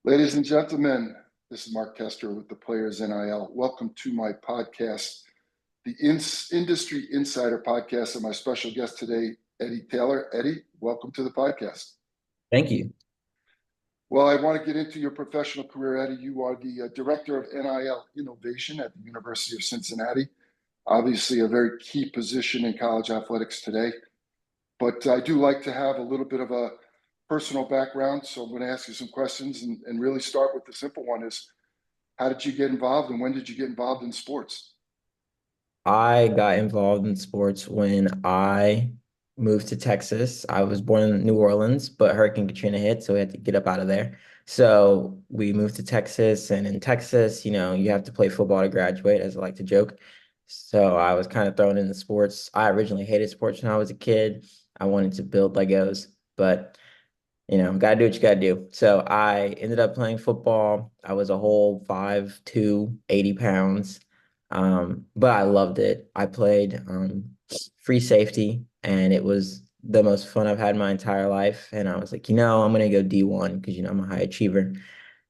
Ladies and gentlemen, this is Mark Kester with the Players NIL. Welcome to my podcast, the Industry Insider Podcast, and my special guest today, Eddie Taylor. Eddie, welcome to the podcast. Thank you. Well, I want to get into your professional career, Eddie. You are the Director of NIL Innovation at the University of Cincinnati. Obviously, a very key position in college athletics today. But I do like to have a little bit of a personal background. So I'm going to ask you some questions and really start with the simple one is, how did you get involved and when did you get involved in sports? I got involved in sports when I moved to Texas. I was born in New Orleans, but Hurricane Katrina hit, so we had to get up out of there. So we moved to Texas, and in Texas, you have to play football to graduate, as I like to joke. So I was kind of thrown into sports. I originally hated sports when I was a kid. I wanted to build Legos, but gotta do what you gotta do. So I ended up playing football. I was a whole 5'2", 80 pounds. But I loved it. I played free safety, and it was the most fun I've had my entire life. And I was like, I'm gonna go D1 because I'm a high achiever.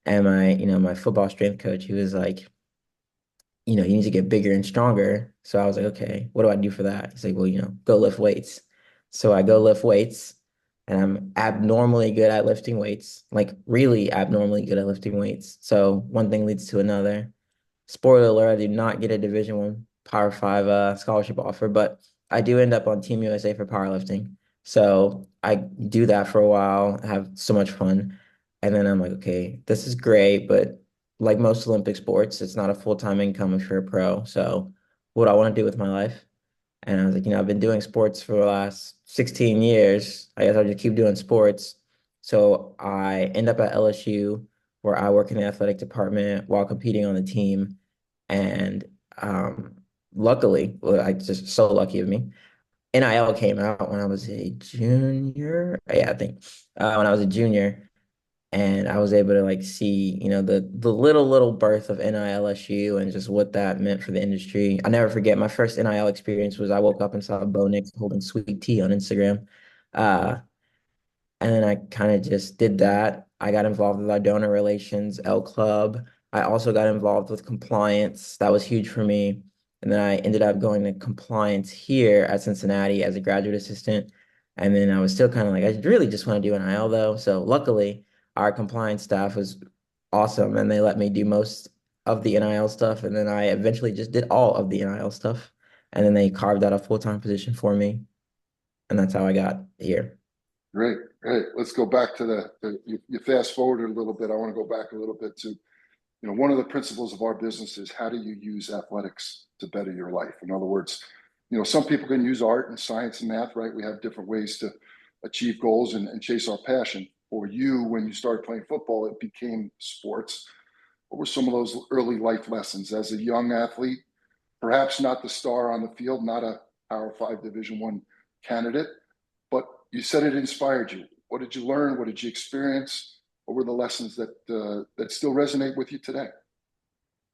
And my football strength coach, he was like, you need to get bigger and stronger. So I was like, okay, what do I do for that? He's like, well, go lift weights. So I go lift weights, and I'm abnormally good at lifting weights, like really abnormally good at lifting weights. So one thing leads to another. Spoiler alert, I did not get a Division I Power Five scholarship offer, but I do end up on Team USA for powerlifting. So I do that for a while, have so much fun. And then I'm like, okay, this is great, but like most Olympic sports, it's not a full-time income if you're a pro. So what do I want to do with my life? And I was like, I've been doing sports for the last 16 years. I guess I'll just keep doing sports. So I end up at LSU where I work in the athletic department while competing on the team. And luckily, well, I just so lucky of me. NIL came out when I was a junior. Yeah, I think when I was a junior, and I was able to like see, the little birth of NILSU and just what that meant for the industry. I never forget my first NIL experience was I woke up and saw Bo Nix holding sweet tea on Instagram. Uh, and then I kind of just did that. I got involved with our donor relations, L Club. I also got involved with compliance. That was huge for me. And then I ended up going to compliance here at Cincinnati as a graduate assistant. And then I was still kind of like, I really just want to do NIL though. So luckily, our compliance staff was awesome and they let me do most of the NIL stuff. And then I eventually just did all of the NIL stuff. And then they carved out a full-time position for me. And that's how I got here. Great, great. Let's go back to you fast forward a little bit. I want to go back a little bit to, one of the principles of our business is how do you use athletics to better your life? In other words, some people can use art and science and math, right? We have different ways to achieve goals and chase our passion. For you, when you started playing football, it became sports. What were some of those early life lessons as a young athlete? Perhaps not the star on the field, not a Power Five Division I candidate, but you said it inspired you. What did you learn? What did you experience? What were the lessons that still resonate with you today?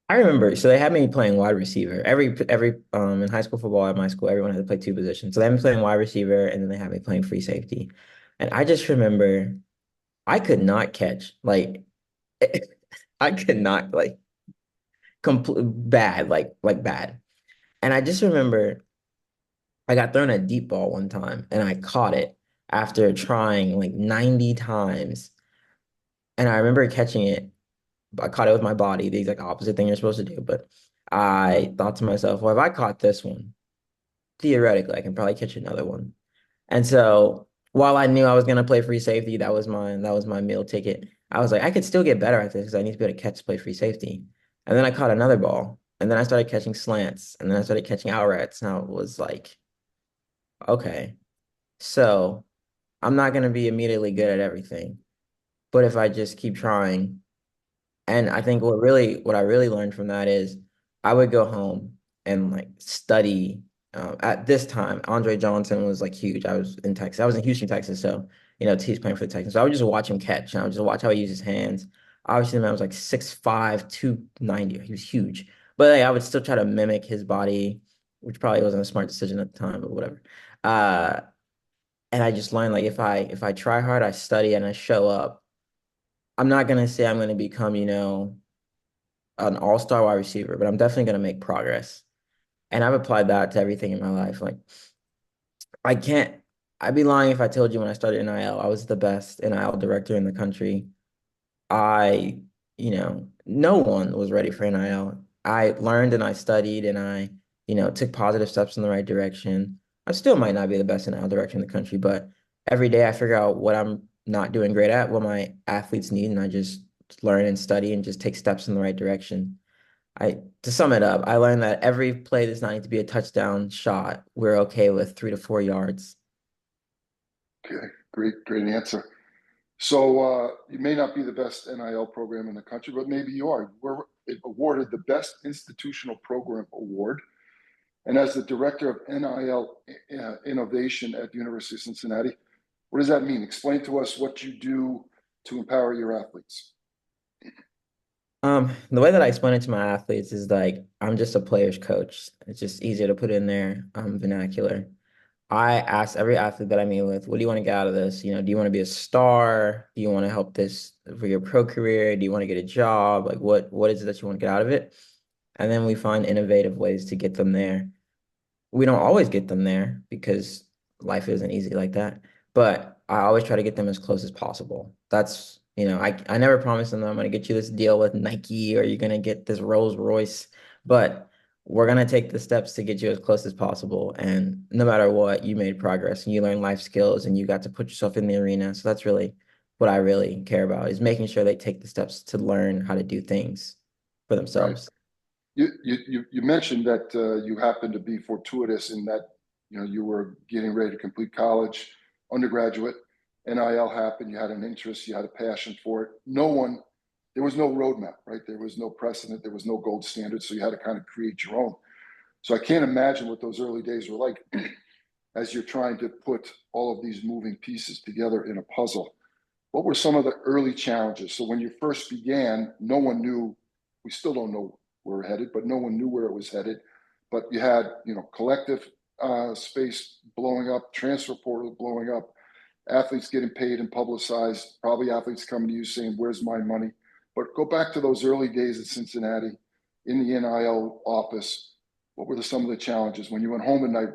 I remember, so they had me playing wide receiver. Every in high school football at my school, everyone had to play two positions. So they had me playing wide receiver and then they had me playing free safety. And I just remember I could not catch. Like I could not like complete bad, like bad. And I just remember I got thrown a deep ball one time and I caught it after trying like 90 times. And I remember catching it. I caught it with my body, the exact opposite thing you're supposed to do. But I thought to myself, well, if I caught this one, theoretically, I can probably catch another one. And so while I knew I was gonna play free safety, that was my meal ticket. I was like, I could still get better at this because I need to be able to catch play free safety. And then I caught another ball. And then I started catching slants. And then I started catching out routes. And I was like, okay, so I'm not gonna be immediately good at everything. But if I just keep trying, and I think what I really learned from that is I would go home and like study. At this time, Andre Johnson was like huge. I was in Texas. I was in Houston, Texas. So, he's playing for the Texans. So I would just watch him catch and I would just watch how he uses his hands. Obviously, the man was like 6'5", 290. He was huge. But like, I would still try to mimic his body, which probably wasn't a smart decision at the time, but whatever. And I just learned like if I try hard, I study and I show up. I'm not gonna say I'm gonna become, an all-star wide receiver, but I'm definitely gonna make progress. And I've applied that to everything in my life. Like I can't, I'd be lying if I told you when I started NIL, I was the best NIL director in the country. I, no one was ready for NIL. I learned and I studied and I, took positive steps in the right direction. I still might not be the best NIL director in the country, but every day I figure out what I'm not doing great at, what my athletes need, and I just learn and study and just take steps in the right direction. To sum it up, I learned that every play does not need to be a touchdown shot. We're okay with 3 to 4 yards. Okay, great answer. So you may not be the best NIL program in the country, but maybe you are. We're awarded the Best Institutional Program Award. And as the director of NIL innovation at the University of Cincinnati, what does that mean? Explain to us what you do to empower your athletes. The way that I explain it to my athletes is like I'm just a player's coach. It's just easier to put in their vernacular. I ask every athlete that I meet with, what do you want to get out of this? Do you want to be a star? Do you want to help this for your pro career? Do you want to get a job? Like what is it that you want to get out of it? And then we find innovative ways to get them there. We don't always get them there because life isn't easy like that. But I always try to get them as close as possible. I never promise them that I'm going to get you this deal with Nike or you're going to get this Rolls Royce, but we're going to take the steps to get you as close as possible. And no matter what, you made progress and you learned life skills and you got to put yourself in the arena. So that's really what I really care about is making sure they take the steps to learn how to do things for Right. themselves. You mentioned that you happened to be fortuitous in that you were getting ready to complete college, undergraduate. NIL happened. You had an interest. You had a passion for it. There was no roadmap, right? There was no precedent. There was no gold standard. So you had to kind of create your own. So I can't imagine what those early days were like as you're trying to put all of these moving pieces together in a puzzle. What were some of the early challenges? So when you first began, no one knew, we still don't know where we're headed, but no one knew where it was headed. But you had, collective space blowing up, transfer portal blowing up, athletes getting paid and publicized, probably athletes coming to you saying, where's my money? But go back to those early days at Cincinnati in the NIL office. What were some of the challenges when you went home at night?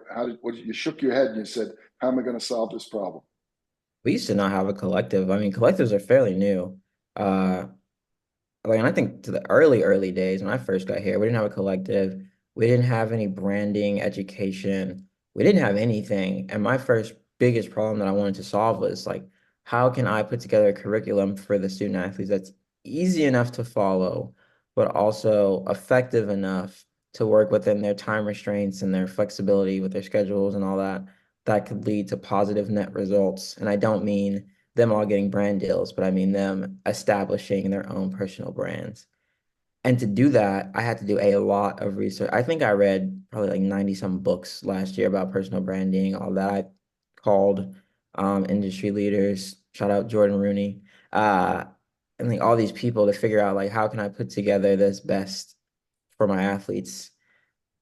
You shook your head and you said, how am I going to solve this problem? We used to not have a collective. I mean, collectives are fairly new. Uh, and I think to the early days when I first got here, we didn't have a collective. We didn't have any branding, education. We didn't have anything. And my first biggest problem that I wanted to solve was like, how can I put together a curriculum for the student athletes that's easy enough to follow, but also effective enough to work within their time restraints and their flexibility with their schedules and all that, that could lead to positive net results. And I don't mean them all getting brand deals, but I mean them establishing their own personal brands. And to do that, I had to do a lot of research. I think I read probably like 90 some books last year about personal branding, all that. I called industry leaders, shout out Jordan Rooney, uh, and like all these people to figure out like how can I put together this best for my athletes.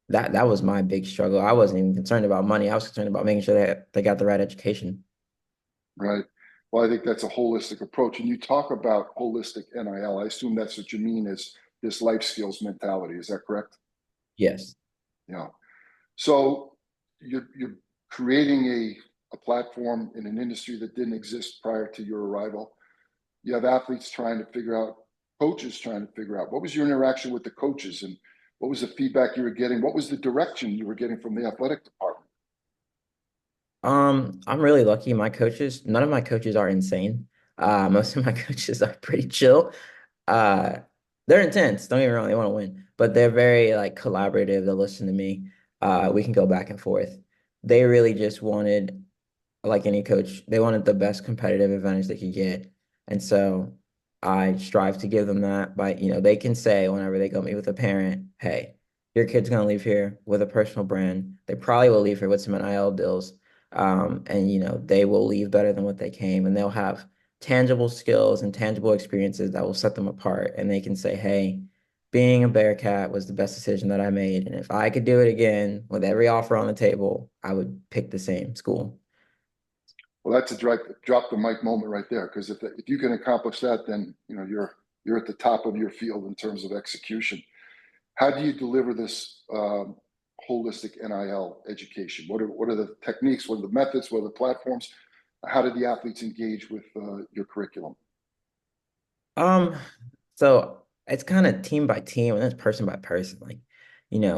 That was my big struggle. I wasn't even concerned about money. I was concerned about making sure that they got the right education. Right. Well, I think that's a holistic approach. And you talk about holistic NIL. I assume that's what you mean is this life skills mentality. Is that correct? Yes. Yeah. So you're creating a platform in an industry that didn't exist prior to your arrival. You have athletes trying to figure out, coaches trying to figure out what was your interaction with the coaches and what was the feedback you were getting? What was the direction you were getting from the athletic department? I'm really lucky. None of my coaches are insane. Most of my coaches are pretty chill. Uh, they're intense, don't get me wrong, they want to win, but they're very like collaborative. They'll listen to me. We can go back and forth. They really just wanted, like any coach, they wanted the best competitive advantage they could get. And so I strive to give them that by, they can say whenever they go meet with a parent, hey, your kid's gonna leave here with a personal brand. They probably will leave here with some NIL deals. And they will leave better than what they came, and they'll have tangible skills and tangible experiences that will set them apart. And they can say, hey, being a Bearcat was the best decision that I made. And if I could do it again with every offer on the table, I would pick the same school. Well, that's a drop the mic moment right there. Because if you can accomplish that, then you're at the top of your field in terms of execution. How do you deliver this holistic NIL education? What are the techniques? What are the methods? What are the platforms? How do the athletes engage with your curriculum? Um, so it's kind of team by team and it's person by person. Like,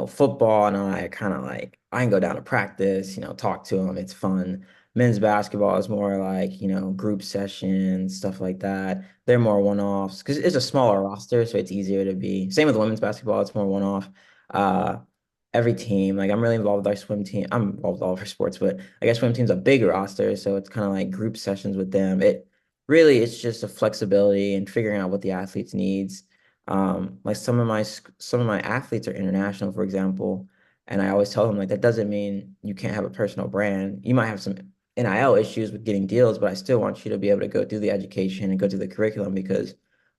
football and I kind of like I can go down to practice, talk to them. It's fun. Men's basketball is more like, group sessions, stuff like that. They're more one-offs because it's a smaller roster, so it's easier to be. Same with women's basketball, it's more one-off. Uh, every team, like I'm really involved with our swim team. I'm involved with all of our sports, but I guess swim team's a bigger roster, so it's kind of like group sessions with them. It's just a flexibility and figuring out what the athlete's needs. Like some of my athletes are international, for example, and I always tell them like that doesn't mean you can't have a personal brand. You might have some NIL issues with getting deals, but I still want you to be able to go through the education and go through the curriculum because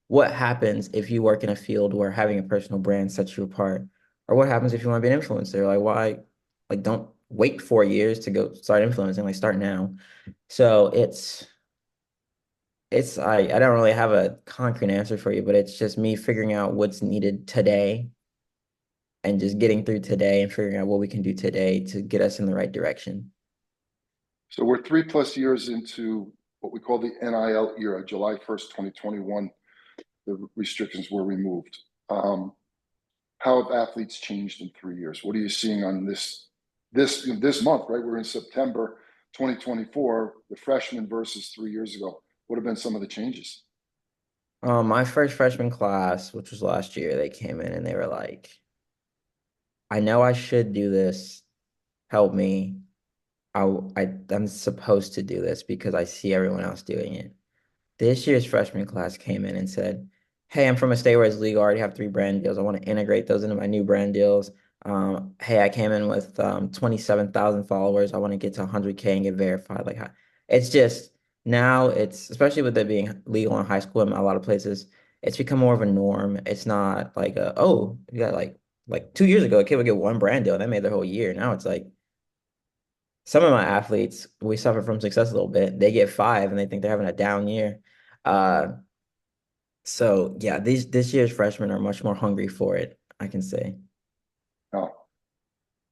what happens if you work in a field where having a personal brand sets you apart? Or what happens if you want to be an influencer? Like why, like don't wait 4 years to go start influencing, like start now. So I don't really have a concrete answer for you, but it's just me figuring out what's needed today and just getting through today and figuring out what we can do today to get us in the right direction. So we're 3+ years into what we call the NIL era. July 1st, 2021, the restrictions were removed. How have athletes changed in 3 years? What are you seeing on this month? Right, we're in September 2024. The freshmen versus 3 years ago. What have been some of the changes? My first freshman class, which was last year, they came in and they were like, I know I should do this. Help me. I'm supposed to do this because I see everyone else doing it. This year's freshman class came in and said, hey, I'm from a state where it's legal. I already have 3 brand deals. I want to integrate those into my new brand deals. Hey, I came in with 27,000 followers. I want to get to 100K and get verified. Like, it's just now it's especially with it being legal in high school in a lot of places, it's become more of a norm. It's not like oh, you got like 2 years ago, a kid would get 1 brand deal. That made their whole year. Now it's like some of my athletes, we suffer from success a little bit. They get 5 and they think they're having a down year. Uh, so yeah, these this year's freshmen are much more hungry for it, I can say. No.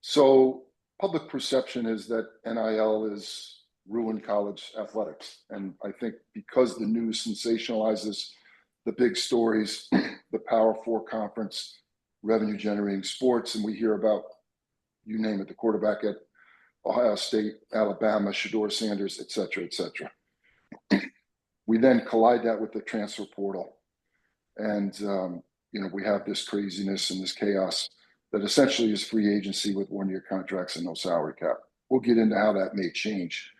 So public perception is that NIL is ruined college athletics. And I think because the news sensationalizes the big stories, the Power Four conference, revenue generating sports, and we hear about, you name it, the quarterback at Ohio State, Alabama, Shador Sanders, et cetera, et cetera. We then collide that with the transfer portal. And, we have this craziness and this chaos that essentially is free agency with 1 year contracts and no salary cap. We'll get into how that may change.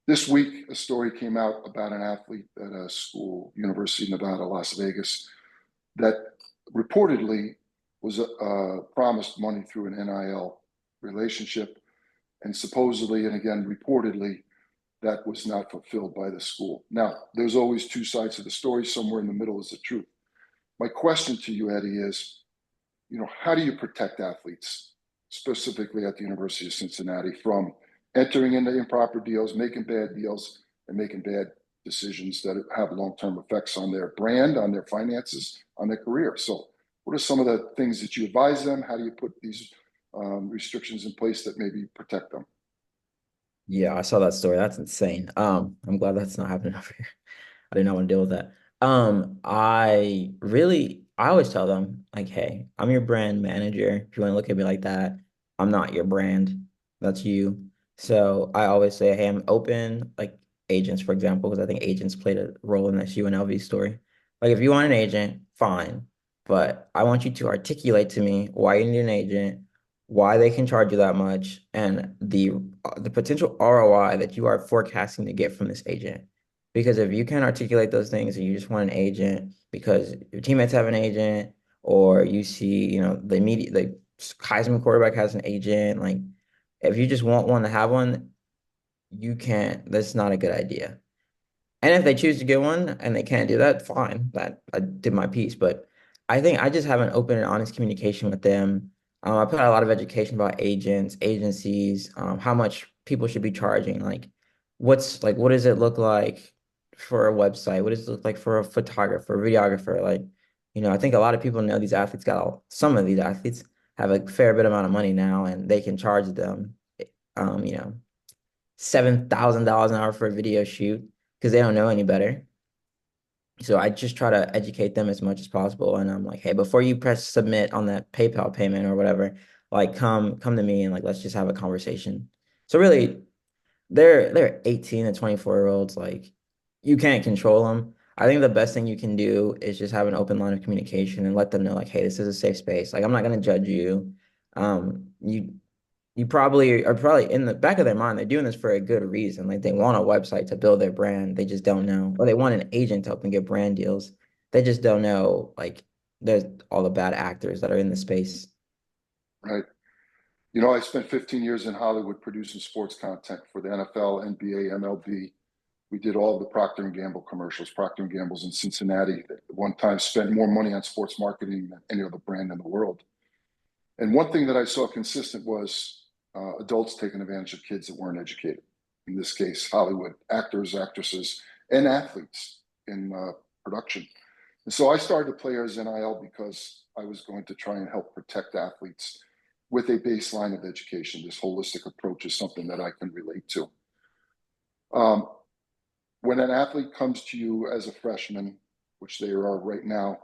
This week, a story came out about an athlete at a school, University of Nevada, Las Vegas, that reportedly was promised money through an NIL relationship. And supposedly, and again, reportedly, that was not fulfilled by the school. Now, there's always two sides of the story. Somewhere in the middle is the truth. My question to you, Eddie, is, how do you protect athletes, specifically at the University of Cincinnati, from entering into improper deals, making bad deals, and making bad decisions that have long-term effects on their brand, on their finances, on their career? So what are some of the things that you advise them? How do you put these restrictions in place that maybe protect them? Yeah, I saw that story. That's insane. I'm glad that's not happening over here. I did not want to deal with that. I always tell them like, hey, I'm your brand manager. If you want to look at me like that, I'm not your brand. That's you. So I always say, hey, I'm open, like agents, for example, because I think agents played a role in this UNLV story. Like, if you want an agent, fine, but I want you to articulate to me why you need an agent, why they can charge you that much, and the potential ROI that you are forecasting to get from this agent. Because if you can't articulate those things and you just want an agent because your teammates have an agent, or you see, the Heisman quarterback has an agent, like if you just want one to have one, you can't, that's not a good idea. And if they choose to get one and they can't do that, fine. That I did my piece. But I think I just have an open and honest communication with them. I put out a lot of education about agents, agencies, how much people should be charging. Like what does it look like for a website? What does it look like for a photographer, videographer? Like, I think a lot of people know these athletes some of these athletes have a fair bit amount of money now and they can charge them, um, you know, $7,000 an hour for a video shoot because they don't know any better. So I just try to educate them as much as possible. And I'm like, hey, before you press submit on that PayPal payment or whatever, like come to me and like let's just have a conversation. So really, they're 18 to 24-year olds. Like you can't control them. I think the best thing you can do is just have an open line of communication and let them know, like, hey, this is a safe space. Like I'm not gonna judge you. You probably are probably in the back of their mind, they're doing this for a good reason. Like they want a website to build their brand. They just don't know, or they want an agent to help them get brand deals. They just don't know, like, there's all the bad actors that are in the space. Right. I spent 15 years in Hollywood producing sports content for the NFL, NBA, MLB. We did all the Procter and Gamble commercials. Procter and Gamble's in Cincinnati. At one time, spent more money on sports marketing than any other brand in the world. And one thing that I saw consistent was adults taking advantage of kids that weren't educated. In this case, Hollywood actors, actresses, and athletes in production. And so I started to play as NIL because I was going to try and help protect athletes with a baseline of education. This holistic approach is something that I can relate to. Um, when an athlete comes to you as a freshman, which they are right now,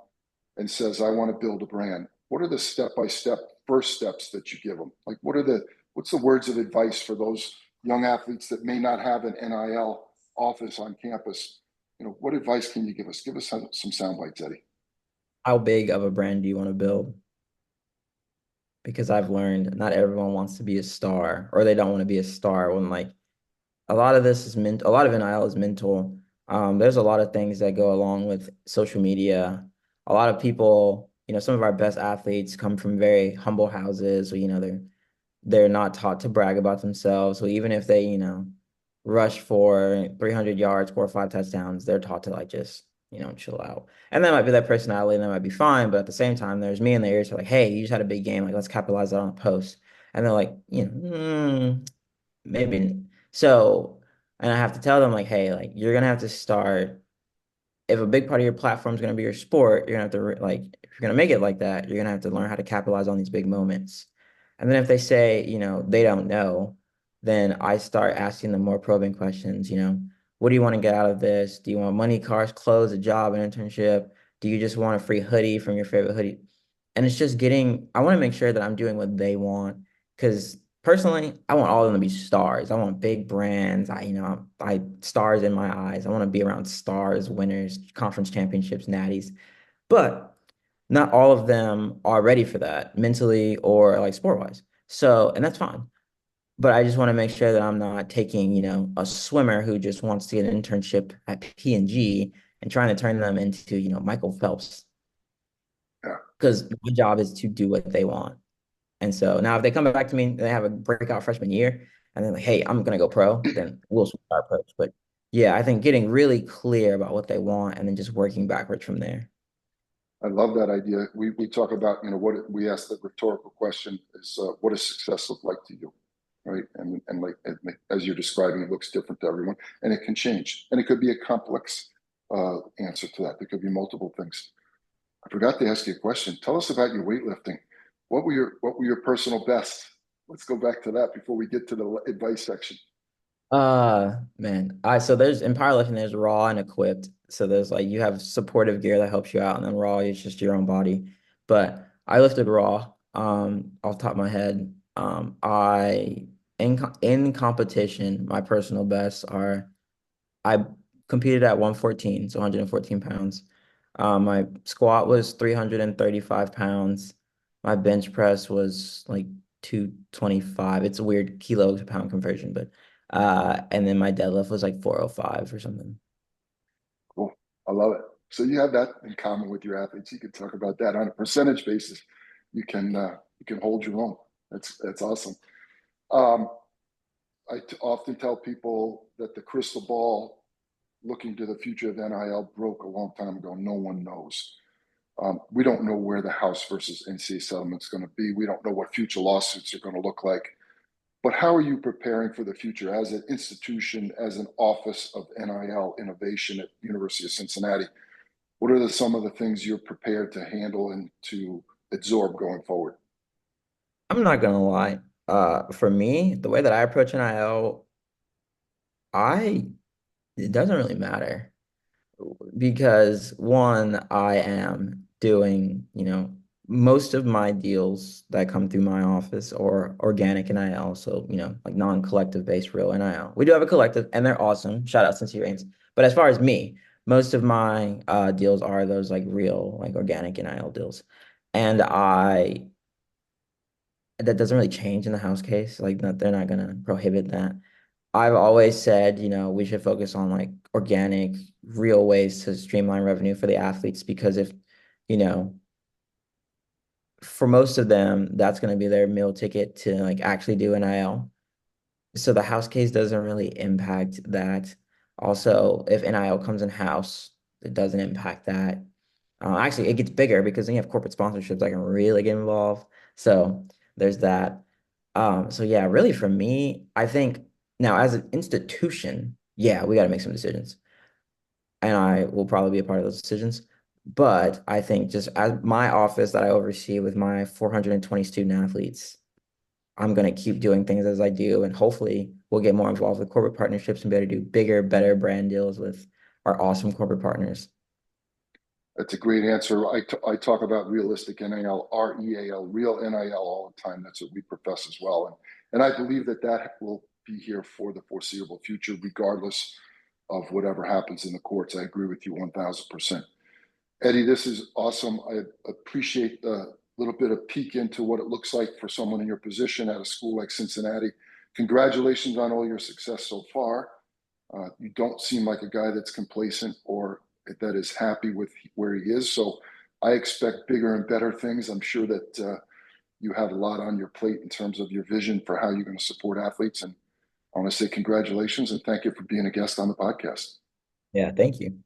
and says, I want to build a brand, what are the step-by-step first steps that you give them? Like, what's the words of advice for those young athletes that may not have an NIL office on campus? What advice can you give us? Give us some sound bites, Eddie. How big of a brand do you want to build? Because I've learned not everyone wants to be a star, or they don't want to be a star when like a lot of NIL is mental. There's a lot of things that go along with social media. A lot of people, some of our best athletes come from very humble houses. So, they're not taught to brag about themselves. So even if they, rush for 300 yards, 4 or 5 touchdowns, they're taught to like just, chill out. And that might be their personality and that might be fine. But at the same time, there's me in the ears who are like, hey, you just had a big game. Like, let's capitalize that on a post. And they're like, maybe. So, and I have to tell them like, hey, like you're gonna have to start. If a big part of your platform is gonna be your sport, you're gonna have to like, if you're gonna make it like that, you're gonna have to learn how to capitalize on these big moments. And then if they say, they don't know, then I start asking them more probing questions. What do you want to get out of this? Do you want money, cars, clothes, a job, an internship? Do you just want a free hoodie from your favorite hoodie? And it's just I want to make sure that I'm doing what they want. Because personally, I want all of them to be stars. I want big brands. I stars in my eyes. I want to be around stars, winners, conference championships, natties. But not all of them are ready for that mentally or like sport wise. So, and that's fine. But I just want to make sure that I'm not taking, a swimmer who just wants to get an internship at P&G and trying to turn them into, Michael Phelps. Yeah, Because my job is to do what they want. And so now if they come back to me and they have a breakout freshman year and then like, hey, I'm gonna go pro, then we'll switch our approach. But yeah, I think getting really clear about what they want and then just working backwards from there. I love that idea. We talk about, what we ask the rhetorical question is, what does success look like to you? Right. And like, as you're describing, it looks different to everyone and it can change. And it could be a complex answer to that. There could be multiple things. I forgot to ask you a question. Tell us about your weightlifting. What were your personal best? Let's go back to that before we get to the advice section. Man, I so there's in powerlifting, there's raw and equipped. So there's like you have supportive gear that helps you out, and then raw is just your own body. But I lifted raw, off the top of my head. In competition, my personal bests are I competed at 114, so 114 pounds. My squat was 335 pounds. My bench press was like 225. It's a weird kilo to pound conversion, but and then my deadlift was like 405 or something. Cool. I love it. So you have that in common with your athletes. You can talk about that on a percentage basis. You can hold your own. That's awesome. Um, often tell people that the crystal ball looking to the future of NIL broke a long time ago. No one knows. We don't know where the House versus NCAA settlement is going to be. We don't know what future lawsuits are going to look like. But how are you preparing for the future as an institution, as an office of NIL innovation at the University of Cincinnati? What are some of the things you're prepared to handle and to absorb going forward? I'm not gonna lie. For me, the way that I approach NIL, I it doesn't really matter because one, I am doing, most of my deals that come through my office are organic NIL, so like non-collective based real NIL. We do have a collective, and they're awesome. Shout out Cincinnati Reigns. But as far as me, most of my deals are those like real, like organic NIL deals, and I that doesn't really change in the house case. Like, they're not gonna prohibit that. I've always said, we should focus on like organic, real ways to streamline revenue for the athletes because if, you know, for most of them, that's going to be their meal ticket to like actually do NIL. So the house case doesn't really impact that. Also, if NIL comes in house, it doesn't impact that. Actually, it gets bigger because then you have corporate sponsorships that can really get involved. So there's that. So yeah, really for me, I think now as an institution, yeah, we got to make some decisions. And I will probably be a part of those decisions. But I think just as my office that I oversee with my 420 student athletes, I'm going to keep doing things as I do. And hopefully we'll get more involved with corporate partnerships and be able to do bigger, better brand deals with our awesome corporate partners. That's a great answer. I talk about realistic NIL, REAL, real NIL all the time. That's what we profess as well. And I believe that that will be here for the foreseeable future, regardless of whatever happens in the courts. I agree with you 1000%. Eddie, this is awesome. I appreciate the little bit of peek into what it looks like for someone in your position at a school like Cincinnati. Congratulations on all your success so far. You don't seem like a guy that's complacent or that is happy with where he is. So I expect bigger and better things. I'm sure that you have a lot on your plate in terms of your vision for how you're going to support athletes. And I want to say congratulations and thank you for being a guest on the podcast. Yeah, thank you.